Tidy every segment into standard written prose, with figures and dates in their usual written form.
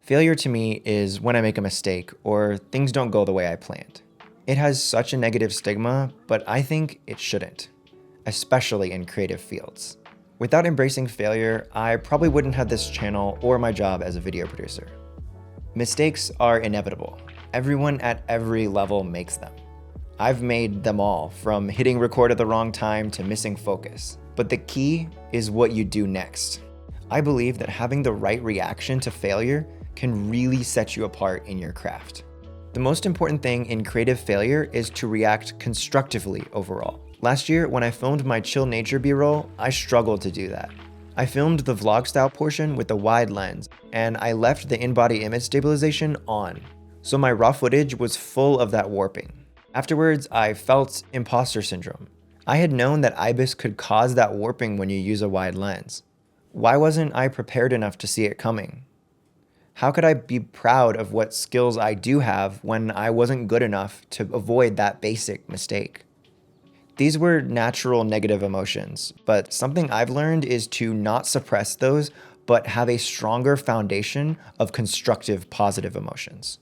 Failure to me is when I make a mistake or things don't go the way I planned. It has such a negative stigma, but I think it shouldn't, especially in creative fields. Without embracing failure, I probably wouldn't have this channel or my job as a video producer. Mistakes are inevitable. Everyone at every level makes them. I've made them all, from hitting record at the wrong time to missing focus. But the key is what you do next. I believe that having the right reaction to failure can really set you apart in your craft. The most important thing in creative failure is to react constructively overall. Last year, when I filmed my chill nature B-roll, I struggled to do that. I filmed the vlog style portion with a wide lens, and I left the in-body image stabilization on. So my raw footage was full of that warping. Afterwards, I felt imposter syndrome. I had known that IBIS could cause that warping when you use a wide lens. Why wasn't I prepared enough to see it coming? How could I be proud of what skills I do have when I wasn't good enough to avoid that basic mistake? These were natural negative emotions, but something I've learned is to not suppress those, but have a stronger foundation of constructive, positive emotions.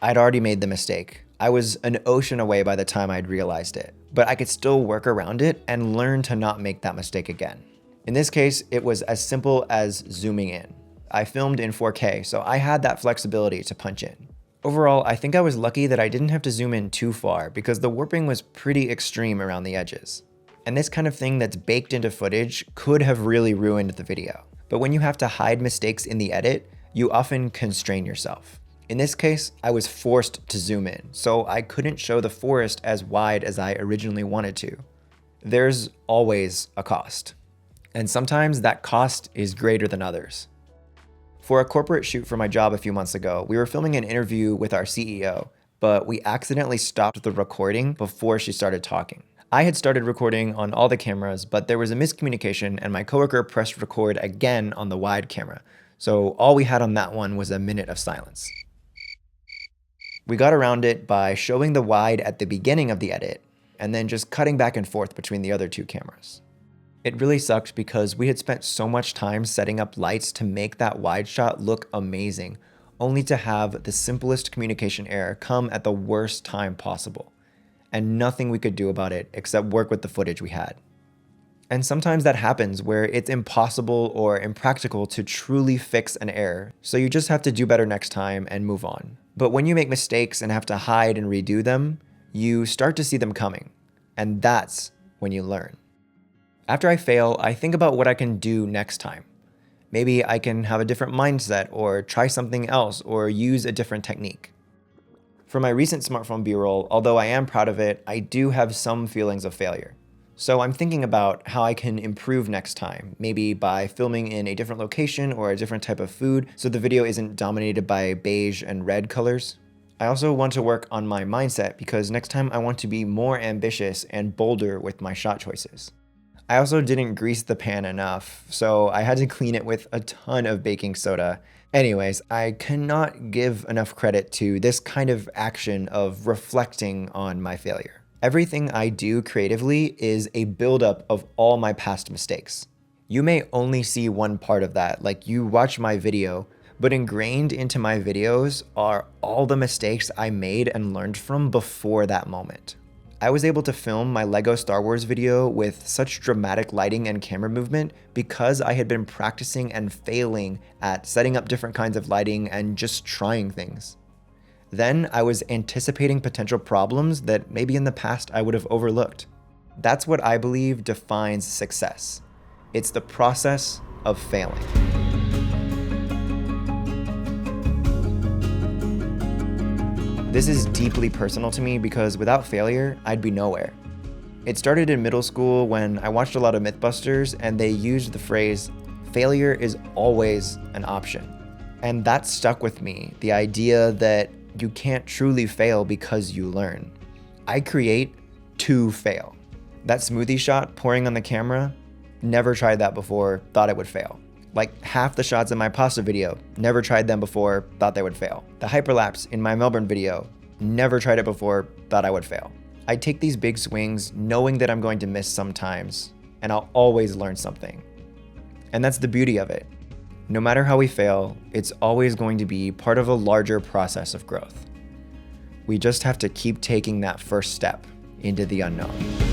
I'd already made the mistake. I was an ocean away by the time I'd realized it, but I could still work around it and learn to not make that mistake again. In this case, it was as simple as zooming in. I filmed in 4K, so I had that flexibility to punch in. Overall, I think I was lucky that I didn't have to zoom in too far because the warping was pretty extreme around the edges. And this kind of thing that's baked into footage could have really ruined the video. But when you have to hide mistakes in the edit, you often constrain yourself. In this case, I was forced to zoom in, so I couldn't show the forest as wide as I originally wanted to. There's always a cost. And sometimes that cost is greater than others. For a corporate shoot for my job a few months ago, we were filming an interview with our CEO, but we accidentally stopped the recording before she started talking. I had started recording on all the cameras, but there was a miscommunication and my coworker pressed record again on the wide camera. So all we had on that one was a minute of silence. We got around it by showing the wide at the beginning of the edit and then just cutting back and forth between the other two cameras. It really sucked because we had spent so much time setting up lights to make that wide shot look amazing, only to have the simplest communication error come at the worst time possible, and nothing we could do about it except work with the footage we had. And sometimes that happens where it's impossible or impractical to truly fix an error, so you just have to do better next time and move on. But when you make mistakes and have to hide and redo them, you start to see them coming, and that's when you learn. After I fail, I think about what I can do next time. Maybe I can have a different mindset or try something else or use a different technique. For my recent smartphone B-roll, although I am proud of it, I do have some feelings of failure. So I'm thinking about how I can improve next time, maybe by filming in a different location or a different type of food so the video isn't dominated by beige and red colors. I also want to work on my mindset because next time I want to be more ambitious and bolder with my shot choices. I also didn't grease the pan enough, so I had to clean it with a ton of baking soda. Anyways, I cannot give enough credit to this kind of action of reflecting on my failure. Everything I do creatively is a buildup of all my past mistakes. You may only see one part of that, like you watch my video, but ingrained into my videos are all the mistakes I made and learned from before that moment. I was able to film my LEGO Star Wars video with such dramatic lighting and camera movement because I had been practicing and failing at setting up different kinds of lighting and just trying things. Then I was anticipating potential problems that maybe in the past I would have overlooked. That's what I believe defines success. It's the process of failing. This is deeply personal to me because without failure, I'd be nowhere. It started in middle school when I watched a lot of Mythbusters and they used the phrase, failure is always an option. And that stuck with me, the idea that you can't truly fail because you learn. I create to fail. That smoothie shot pouring on the camera, never tried that before, thought it would fail. Like half the shots in my pasta video, never tried them before, thought they would fail. The hyperlapse in my Melbourne video, never tried it before, thought I would fail. I take these big swings knowing that I'm going to miss sometimes, and I'll always learn something. And that's the beauty of it. No matter how we fail, it's always going to be part of a larger process of growth. We just have to keep taking that first step into the unknown.